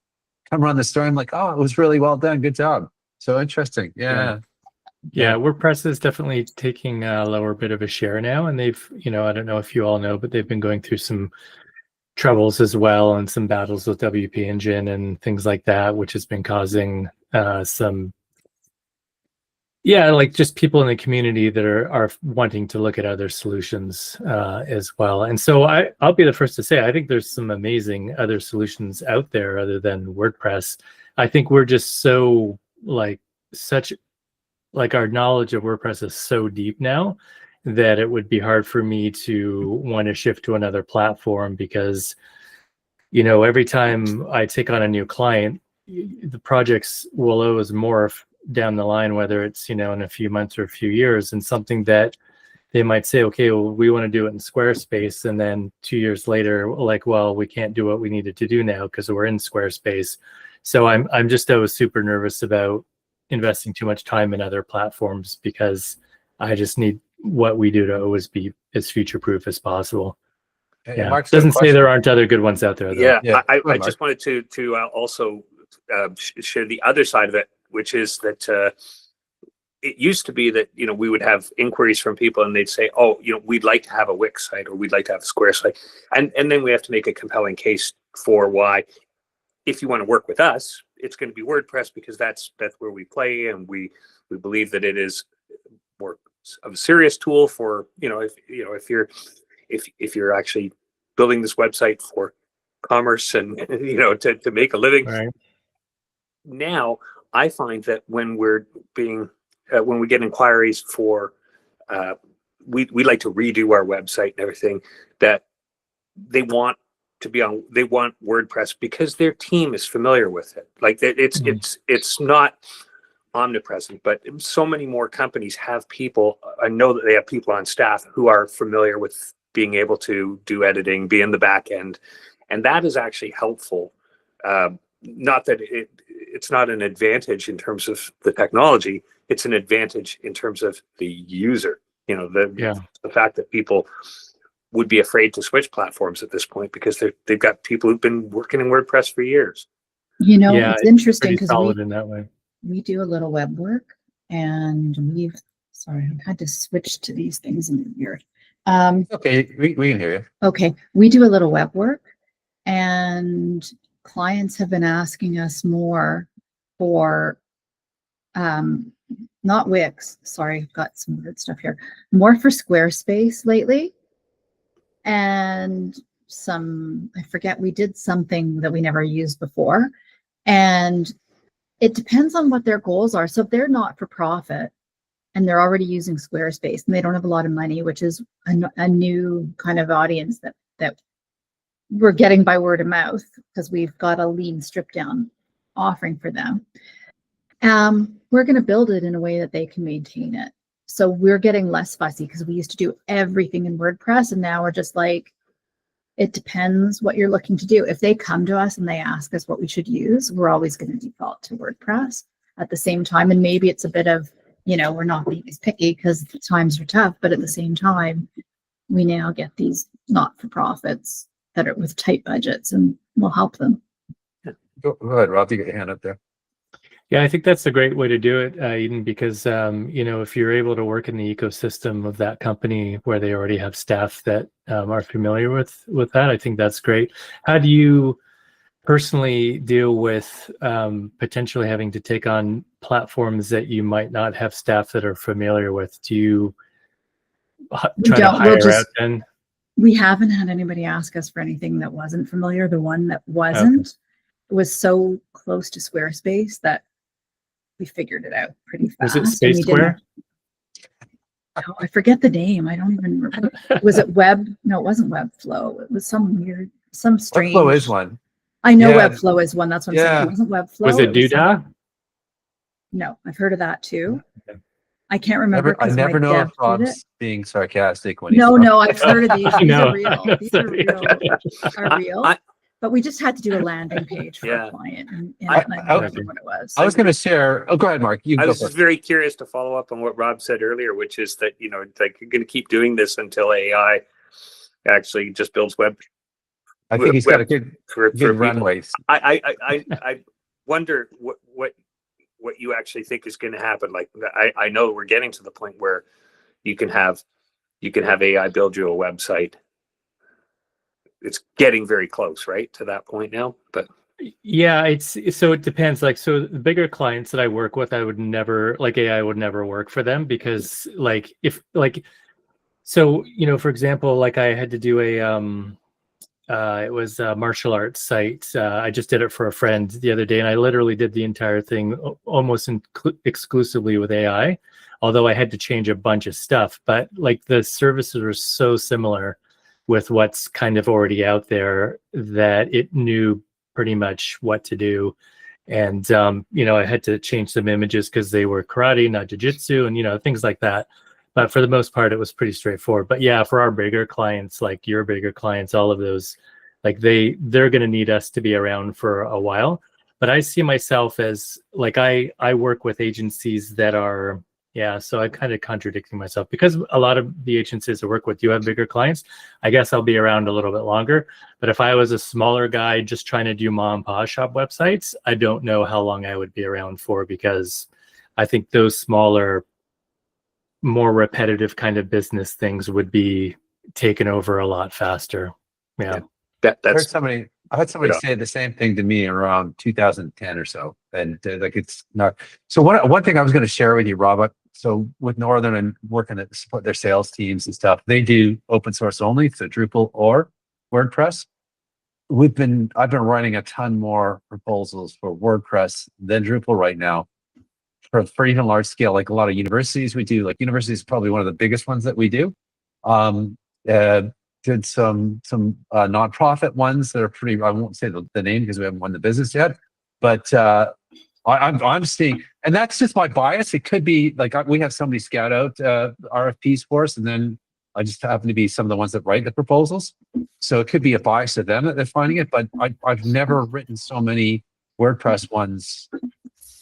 come around the story. I'm like, oh, it was really well done, good job. So interesting, yeah. WordPress is definitely taking a lower bit of a share now, and they've, I don't know if you all know, but they've been going through some troubles as well, and some battles with WP Engine and things like that, which has been causing some, like just people in the community that are wanting to look at other solutions as well. And so I'll be the first to say, I think there's some amazing other solutions out there other than WordPress. I think we're just so our knowledge of WordPress is so deep now that it would be hard for me to want to shift to another platform, because, every time I take on a new client, the projects will always morph down the line, whether it's, in a few months or a few years, and something that they might say, okay, well, we want to do it in Squarespace. And then 2 years later, well, we can't do what we needed to do now because we're in Squarespace. So I'm just always super nervous about investing too much time in other platforms, because I just need what we do to always be as future-proof as possible. Mark's doesn't say there aren't other good ones out there, though. I just wanted to also share the other side of it, which is that it used to be that, we would have inquiries from people and they'd say, oh, we'd like to have a Wix site, or we'd like to have a Square site. And then we have to make a compelling case for why, if you want to work with us, it's going to be WordPress, because that's where we play. And we believe that it is more of a serious tool for, if you're actually building this website for commerce and, to make a living. Right. Now, I find that when we get inquiries for, we like to redo our website and everything, that they want WordPress because their team is familiar with it. Like, it's not omnipresent, but so many more companies have people. I know that they have people on staff who are familiar with being able to do editing, be in the back end, and that is actually helpful. Not that it's not an advantage in terms of the technology; it's an advantage in terms of the user. The fact that people would be afraid to switch platforms at this point because they've got people who've been working in WordPress for years. It's interesting because in that way. We do a little web work, and I've had to switch to these things in here. Okay, we can hear you. Okay, we do a little web work, and clients have been asking us more for, not Wix, sorry, I've got some weird stuff here, more for Squarespace lately. And I forget, we did something that we never used before. And it depends on what their goals are. So if they're not for profit and they're already using Squarespace and they don't have a lot of money, which is a new kind of audience that we're getting by word of mouth because we've got a lean strip down offering for them. We're going to build it in a way that they can maintain it. So we're getting less fussy because we used to do everything in WordPress, and now we're just like, it depends what you're looking to do. If they come to us and they ask us what we should use, we're always going to default to WordPress at the same time. And maybe it's a bit of, we're not being as picky because the times are tough, but at the same time, we now get these not-for-profits that are with tight budgets, and we'll help them. Go ahead, Rob, you got your hand up there. Yeah, I think that's a great way to do it, Eden, because if you're able to work in the ecosystem of that company where they already have staff that are familiar with that, I think that's great. How do you personally deal with potentially having to take on platforms that you might not have staff that are familiar with? Do you try to hire out then? We haven't had anybody ask us for anything that wasn't familiar. The one that wasn't was so close to Squarespace that we figured it out pretty fast. Was it Space Square? Oh, I forget the name. I don't even remember. Was it Web? No, it wasn't Webflow. It was some weird, some strange. Webflow is one. I know Webflow is one. That's what I'm saying. It wasn't Webflow. Was it Doodah? No, I've heard of that too. Okay. I can't remember. I never know if Rob's being sarcastic when he's No, I've heard of these. These are real. These Sorry. are real. But we just had to do a landing page for a client, and I don't remember what it was. I was going to share. Oh, go ahead, Mark. I was just very curious to follow up on what Rob said earlier, which is that like you're going to keep doing this until AI actually just builds web. I think he's got a good runway. I wonder what you actually think is going to happen. Like I know we're getting to the point where you can have AI build you a website. It's getting very close, right, to that point now. But yeah, it depends. Like, so the bigger clients that I work with, I would never, like, AI would never work for them because, like, for example, like I had to do it was a martial arts site. I just did it for a friend the other day, and I literally did the entire thing almost exclusively with AI, although I had to change a bunch of stuff. But like the services were so similar with what's kind of already out there that it knew pretty much what to do. And, I had to change some images because they were karate, not jiu-jitsu, and, things like that. But for the most part, it was pretty straightforward. But yeah, for our bigger clients, like your bigger clients, all of those, like they're going to need us to be around for a while. But I see myself as like, I work with agencies that are, so I'm kind of contradicting myself because a lot of the agencies I work with do have bigger clients. I guess I'll be around a little bit longer. But if I was a smaller guy just trying to do mom and pop shop websites, I don't know how long I would be around for, because I think those smaller, more repetitive kind of business things would be taken over a lot faster. Yeah. I had somebody say the same thing to me around 2010 or so. And like, it's not. So one thing I was going to share with you, Rob, so with Northern and working to support their sales teams and stuff, they do open source only, so Drupal or WordPress. I've been writing a ton more proposals for WordPress than Drupal right now for even large scale, like a lot of universities we do. Like universities is probably one of the biggest ones that we do. Did some nonprofit ones that are pretty, I won't say the name because we haven't won the business yet, but I'm seeing, and that's just my bias. It could be like we have somebody scout out RFPs for us, and then I just happen to be some of the ones that write the proposals. So it could be a bias of them that they're finding it, but I've never written so many WordPress ones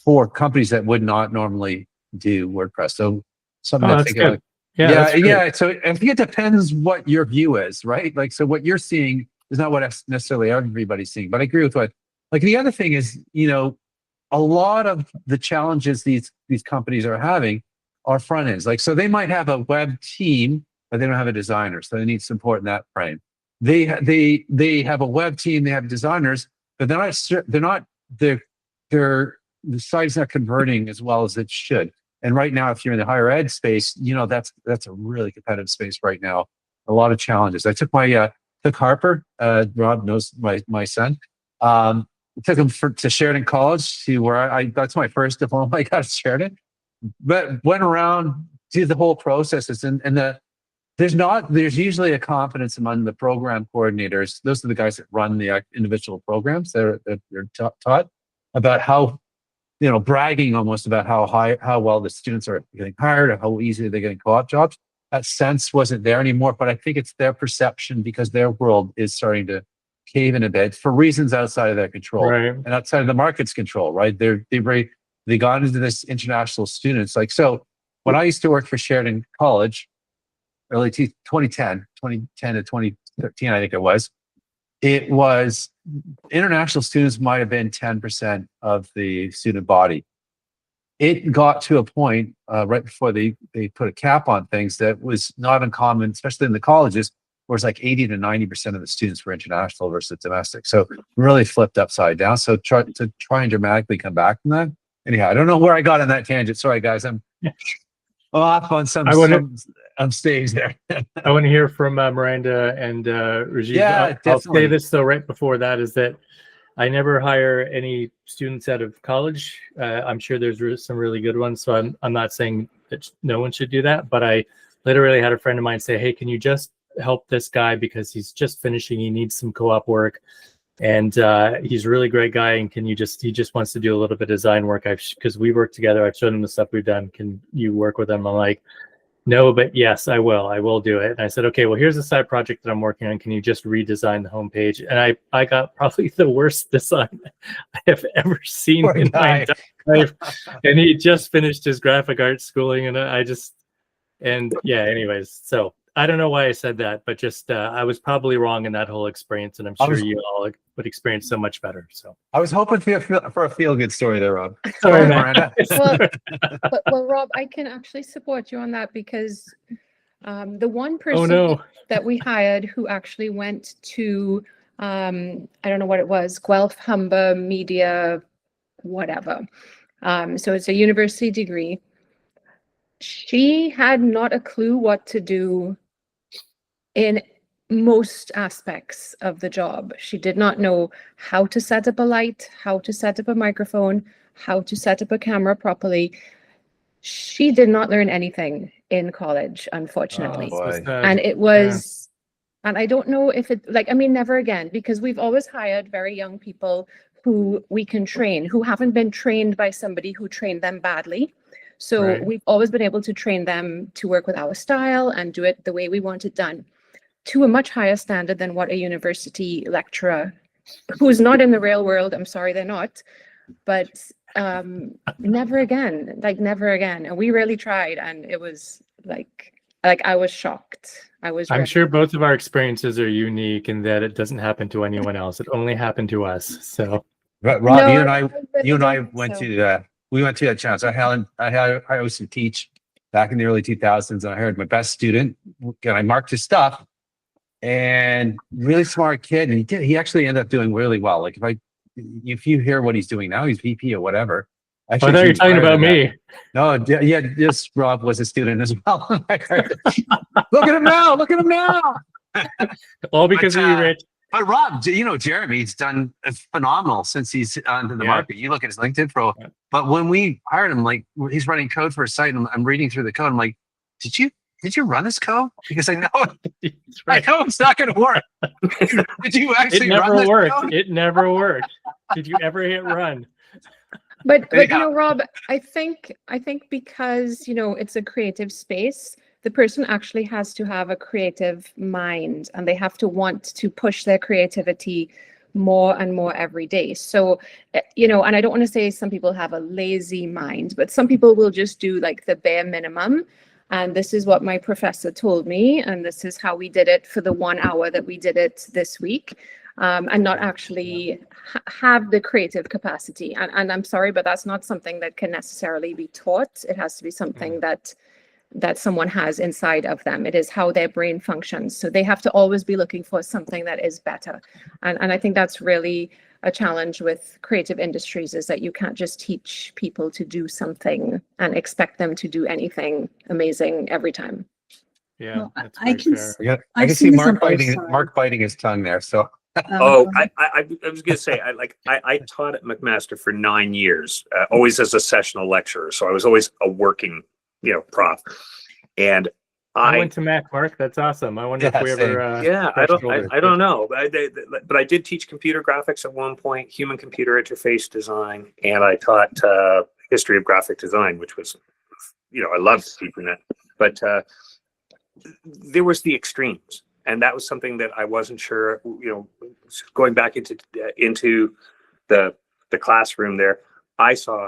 for companies that would not normally do WordPress. So something to think about. Yeah. So I think it depends what your view is, right? Like, so what you're seeing is not what necessarily everybody's seeing. But I agree with what, like, the other thing is, a lot of the challenges these companies are having are front ends. Like, so they might have a web team, but they don't have a designer, so they need support in that frame. They have a web team, they have designers, but the site's not converting as well as it should. And right now, if you're in the higher ed space, that's a really competitive space right now. A lot of challenges. I took Harper. Rob knows my son. took them to Sheridan College, to where that's my first diploma I got at Sheridan. But went around, did the whole processes, and there's usually a confidence among the program coordinators. Those are the guys that run the individual programs. They're taught about how, bragging almost about how well the students are getting hired, or how easily they're getting co-op jobs. That sense wasn't there anymore, but I think it's their perception because their world is starting to cave in a bit for reasons outside of their control, Right. and outside of the market's control, right? They got into this international students. Like, so when I used to work for Sheridan College, early 2010 to 2013, I think it was international students might have been 10% of the student body. It got to a point right before they put a cap on things that was not uncommon, especially in the colleges, where it's like 80 to 90% of the students were international versus domestic. So really flipped upside down. So try and dramatically come back from that. Anyhow, I don't know where I got on that tangent. Sorry, guys. I'm off on some stage there. I want to hear from Miranda and Rajiv. Yeah, I'll say definitely. this though right before that is that I never hire any students out of college. I'm sure there's some really good ones, so I'm not saying that no one should do that, but I literally had a friend of mine say, "Hey, can you just help this guy because he's just finishing, he needs some co-op work, and he's a really great guy, and he just wants to do a little bit of design work, because we work together. I've shown him the stuff we've done. Can you work with him?" I'm like, "No, but yes, I will do it." And I said, "Okay, well, here's a side project that I'm working on. Can you just redesign the homepage?" And I got probably the worst design I have ever seen in my entire life. And he just finished his graphic arts schooling, and anyways, so I don't know why I said that, but just I was probably wrong in that whole experience, and I'm sure you all would experience so much better. So I was hoping for a feel-good story there, Rob. sorry, Miranda. Well, Rob, I can actually support you on that because the one Oh person no. that we hired who actually went to, I don't know what it was, Guelph Humber Media, whatever. So it's a university degree. She had not a clue what to do in most aspects of the job. She did not know how to set up a light, how to set up a microphone, how to set up a camera properly. She did not learn anything in college, unfortunately. Oh, boy. And it was, and I don't know if it, never again, because we've always hired very young people who we can train, who haven't been trained by somebody who trained them badly. So Right. we've always been able to train them to work with our style and do it the way we want it done, to a much higher standard than what a university lecturer, who's not in the real world, I'm sorry they're not, but never again. And we really tried, and it was like I was shocked. I'm sure both of our experiences are unique in that it doesn't happen to anyone else. It only happened to us. So Rob, No, you and I went so. to we went to that chance. I used to teach back in the early 2000s, and I hired my best student, and I marked his stuff, and really smart kid, and he actually ended up doing really well. Like if you hear what he's doing now, he's VP or whatever. I thought you were talking about me. No, yeah, this Rob was a student as well. Look at him now. All because of you, Rich. But Rob, Jeremy's done phenomenal since he's onto the market. You look at his LinkedIn profile. Yeah. But when we hired him, like he's running code for a site, and I'm reading through the code. I'm like, did you run this code? Because I know I know it's not going to work. Did you actually run this code? It never worked. Did you ever hit run? But Rob, I think because it's a creative space, the person actually has to have a creative mind, and they have to want to push their creativity more and more every day. So, and I don't want to say some people have a lazy mind, but some people will just do like the bare minimum. And this is what my professor told me, and this is how we did it for the 1 hour that we did it this week. And not actually have the creative capacity. And I'm sorry, but that's not something that can necessarily be taught. It has to be something that someone has inside of them. It is how their brain functions. So they have to always be looking for something that is better. And I think that's really a challenge with creative industries, is that you can't just teach people to do something and expect them to do anything amazing every time. Yeah, Well, that's I very can fair. Yeah, I I've can see seen this on Mark both biting sides. Mark biting his tongue there. So Oh, I was gonna say, I taught at McMaster for 9 years, always as a sessional lecturer. So I was always a working, prof. And I went to Mac, Mark. That's awesome. I wonder if we ever. I don't know, but I did teach computer graphics at one point, human computer interface design, and I taught history of graphic design, which was, I loved teaching that. But there was the extremes, and that was something that I wasn't sure. Going back into the classroom there, I saw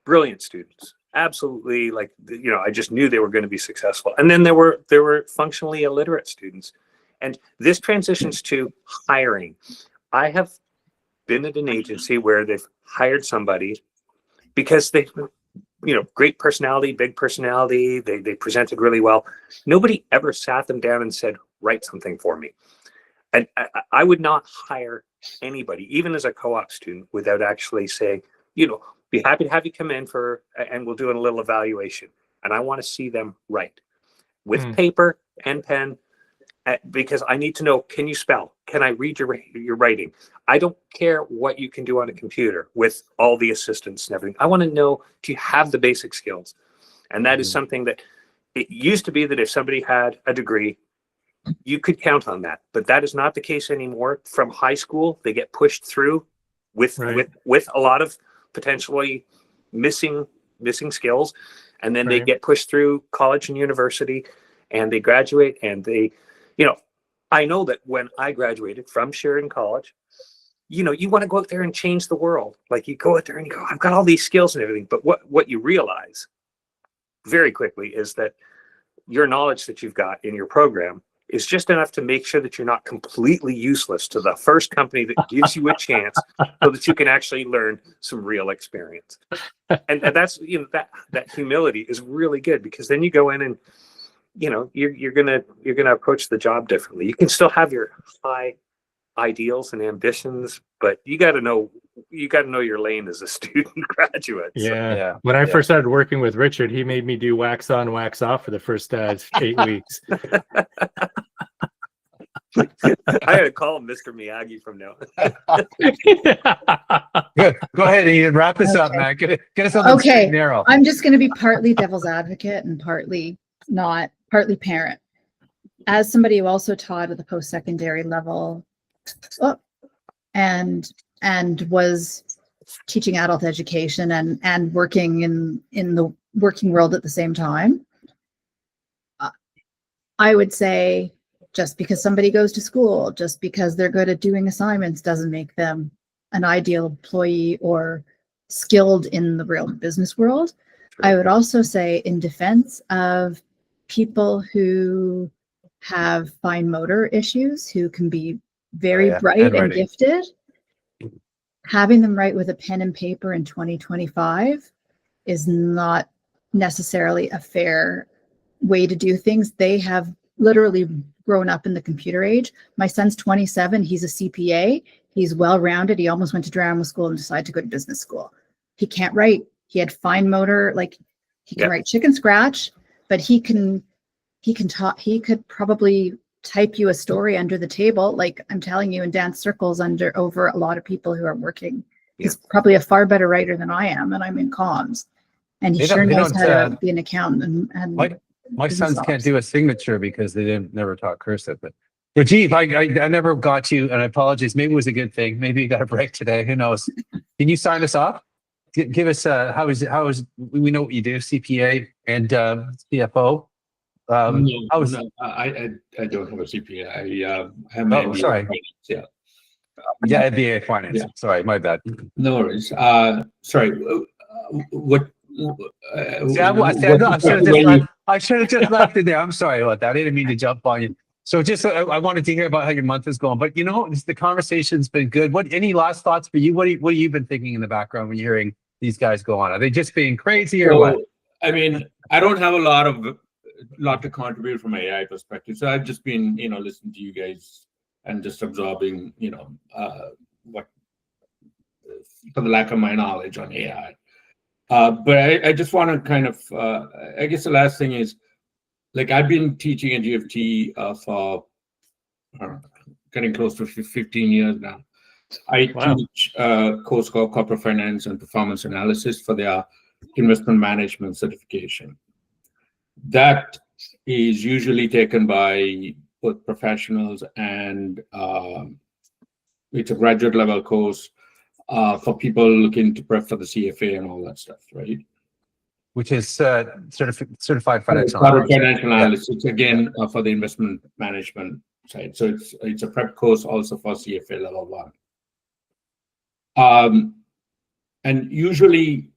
brilliant students. Absolutely, I just knew they were going to be successful. And then there were functionally illiterate students. And this transitions to hiring. I have been at an agency where they've hired somebody because they, great personality, big personality, they presented really well. Nobody ever sat them down and said, write something for me. And I would not hire anybody, even as a co-op student, without actually saying, be happy to have you come in and we'll do a little evaluation. And I want to see them write with paper and pen, because I need to know, can you spell? Can I read your writing? I don't care what you can do on a computer with all the assistants and everything. I want to know, do you have the basic skills? And that is something that it used to be that if somebody had a degree, you could count on that. But that is not the case anymore. From high school, they get pushed through with a lot of potentially missing skills, and then they get pushed through college and university, and they graduate, and they, I know that when I graduated from Sheridan College, you want to go out there and change the world. Like, you go out there and you go, I've got all these skills and everything. But what you realize very quickly is that your knowledge that you've got in your program is just enough to make sure that you're not completely useless to the first company that gives you a chance, so that you can actually learn some real experience. And that's, that humility is really good, because then you go in and, you're gonna approach the job differently. You can still have your high ideals and ambitions, but you got to know your lane as a student graduate. Yeah. When I first started working with Richard, he made me do wax on, wax off for the first 8 weeks. I had to call him Mr. Miyagi from now on. Good. Go ahead, Ian. Wrap this up, man. Get us on the straight and narrow. I'm just going to be partly devil's advocate and partly parent. As somebody who also taught at the post-secondary level, and was teaching adult education and working in the working world at the same time, I would say, just because somebody goes to school, just because they're good at doing assignments, doesn't make them an ideal employee or skilled in the real business world. I would also say, in defense of people who have fine motor issues, who can be very bright and gifted, having them write with a pen and paper in 2025 is not necessarily a fair way to do things. They have literally grown up in the computer age. My son's 27. He's a CPA. He's well-rounded. He almost went to drama school and decided to go to business school. He can't write. He had fine motor, he can write chicken scratch, but he can talk. He could probably type you a story under the table, like I'm telling you, and dance circles over a lot of people who are working. He's probably a far better writer than I am, and I'm in comms. And he sure knows how to be an accountant. And my sons can't do a signature because they never taught cursive. But Rajiv, I never got you, and I apologize. Maybe it was a good thing. Maybe you got a break today. Who knows? Can you sign us off? Give us how is we know what you do, CPA and CFO. I don't have a CPA. I have an MBA. Sorry. Finance, yeah, MBA finance. Yeah. Sorry, my bad. No worries. Sorry. What? I should have just left it there. I'm sorry about that. I didn't mean to jump on you. So just I wanted to hear about how your month is going. But the conversation's been good. Any last thoughts for you? What have you been thinking in the background when you're hearing these guys go on? Are they just being crazy or what? I mean, I don't have a lot to contribute from an AI perspective. So I've just been, listening to you guys and just absorbing, what, for the lack of my knowledge on AI. But I just want to kind of, I guess the last thing is, I've been teaching at GFT for a getting close to 15 years now. I Wow. teach a course called Corporate Finance and Performance Analysis for their investment management certification. That is usually taken by both professionals and it's a graduate level course for people looking to prep for the CFA and all that stuff, right? Which is certified financial Corporate analyst. financial Yeah. analyst. It's again for the investment management side. So it's a prep course also for CFA level 1. And usually,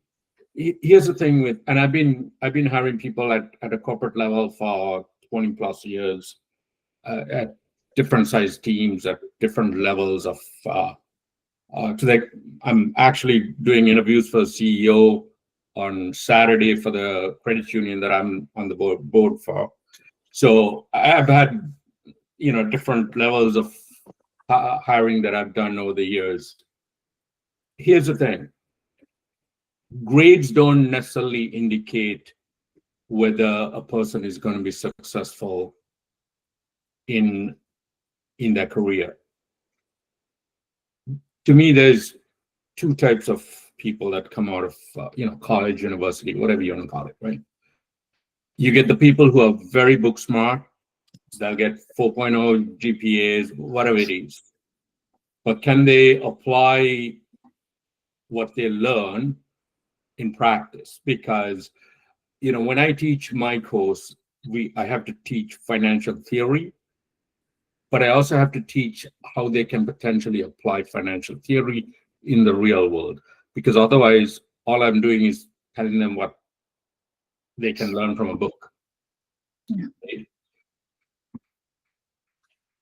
here's the thing with, and I've been hiring people at a corporate level for 20 plus years at different size teams at different levels of. I'm actually doing interviews for CEO on Saturday for the credit union that I'm on the board for. So I've had, different levels of hiring that I've done over the years. Here's the thing. Grades don't necessarily indicate whether a person is going to be successful in their career. To me, there's two types of people that come out of college, university, whatever you want to call it, right? You get the people who are very book smart. They'll get 4.0 GPAs, whatever it is. But can they apply what they learn in practice? Because, when I teach my course, I have to teach financial theory, but I also have to teach how they can potentially apply financial theory in the real world. Because otherwise, all I'm doing is telling them what they can learn from a book. Yeah.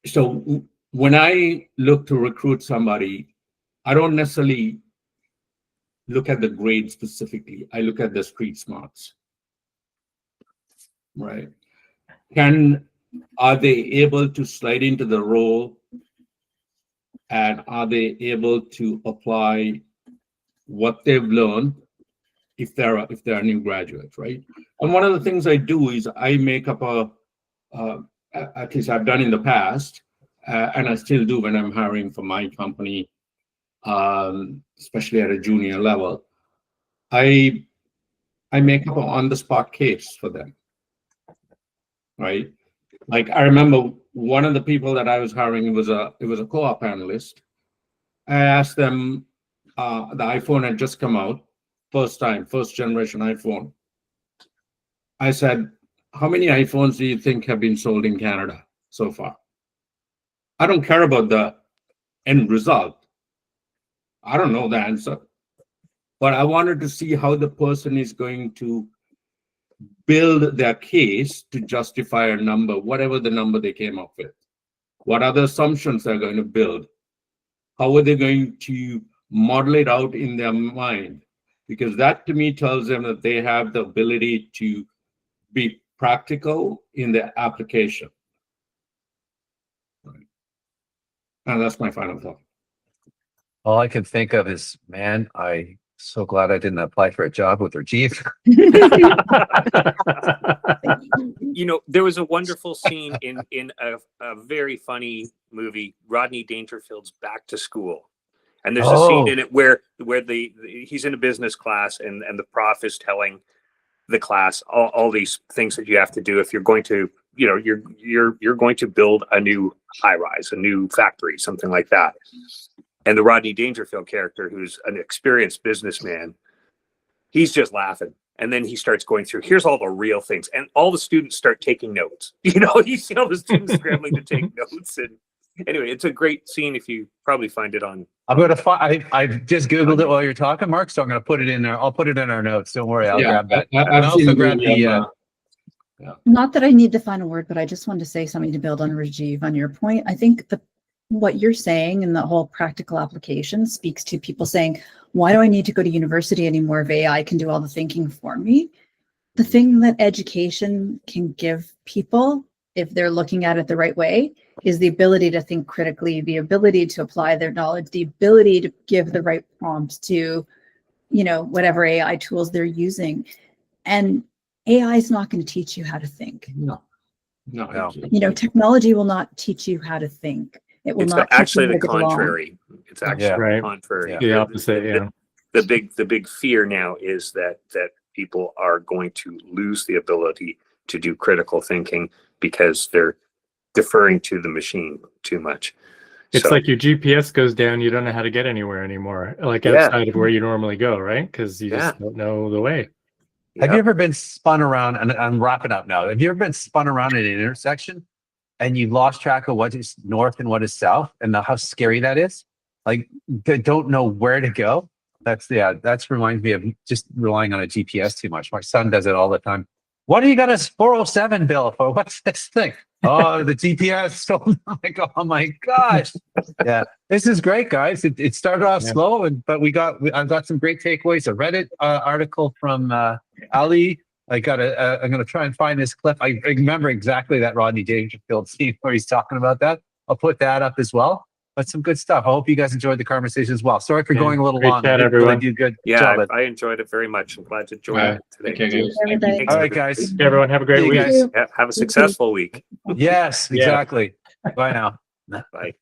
So when I look to recruit somebody, I don't necessarily look at the grade specifically. I look at the street smarts, right? Are they able to slide into the role, and are they able to apply what they've learned if they're a new graduate, right? And one of the things I do is I make up at least I've done in the past, and I still do when I'm hiring for my company, especially at a junior level. I make up an on-the-spot case for them, right? Like I remember one of the people that I was hiring was a co-op analyst. I asked them, the iPhone had just come out, first generation iPhone. I said, how many iPhones do you think have been sold in Canada so far? I don't care about the end result. I don't know the answer. But I wanted to see how the person is going to build their case to justify a number, whatever the number they came up with. What other assumptions they're going to build? How are they going to model it out in their mind? Because that to me tells them that they have the ability to be practical in their application. Right. And that's my final thought. All I can think of is, man, I'm so glad I didn't apply for a job with Rajiv. There was a wonderful scene in a very funny movie, Rodney Dangerfield's Back to School. And there's a scene in it where he's in a business class and the prof is telling the class all these things that you have to do if you're going to, you're going to build a new high rise, a new factory, something like that. And the Rodney Dangerfield character, who's an experienced businessman, he's just laughing. And then he starts going through, here's all the real things. And all the students start taking notes. You see all the students scrambling to take notes. And anyway, it's a great scene if you probably find it on. I'm going to find, I just Googled it while you're talking, Mark, so I'm going to put it in there. I'll put it in our notes. Don't worry. I'll grab that. I've also grab the, Not that I need the final word, but I just wanted to say something to build on Rajiv on your point. I think what you're saying and the whole practical application speaks to people saying, why do I need to go to university anymore if AI can do all the thinking for me? The thing that education can give people, if they're looking at it the right way, is the ability to think critically, the ability to apply their knowledge, the ability to give the right prompts to, whatever AI tools they're using. And AI is not going to teach you how to think. No. Technology will not teach you how to think. It will It's not keep actually you the as long. contrary. It's actually Yeah. Right. the contrary. Yeah. The opposite, yeah. The big fear now is that people are going to lose the ability to do critical thinking because they're deferring to the machine too much. It's So, like your GPS goes down, you don't know how to get anywhere anymore, like Yeah. outside of where you normally go, right? Because you just don't know the way. Have you yeah. ever been spun around? And I'm wrapping up now. Have you ever been spun around at an intersection and you lost track of what is north and what is south, and how scary that is? Like, they don't know where to go. That's reminds me of just relying on a GPS too much. My son does it all the time. What do you got a 407 bill for? What's this thing? Oh, the GPS. So I'm like, oh my gosh. Yeah, this is great, guys. It started off Yeah. slow, I've got some great takeaways. A Reddit article from Ali. I'm gonna try and find this clip. I remember exactly that Rodney Dangerfield scene where he's talking about that. I'll put that up as well. But some good stuff. I hope you guys enjoyed the conversation as well. Sorry for Yeah. going a little Great long. chat, I didn't everyone. really do good Yeah, job at. I enjoyed it very much. I'm glad to join Yeah. today. Okay, guys. Thank you. Thanks, All right, guys. Yeah, everyone, have a great See you week. guys. Yeah, have a successful week. Yes, Yeah. exactly. Bye now. Bye.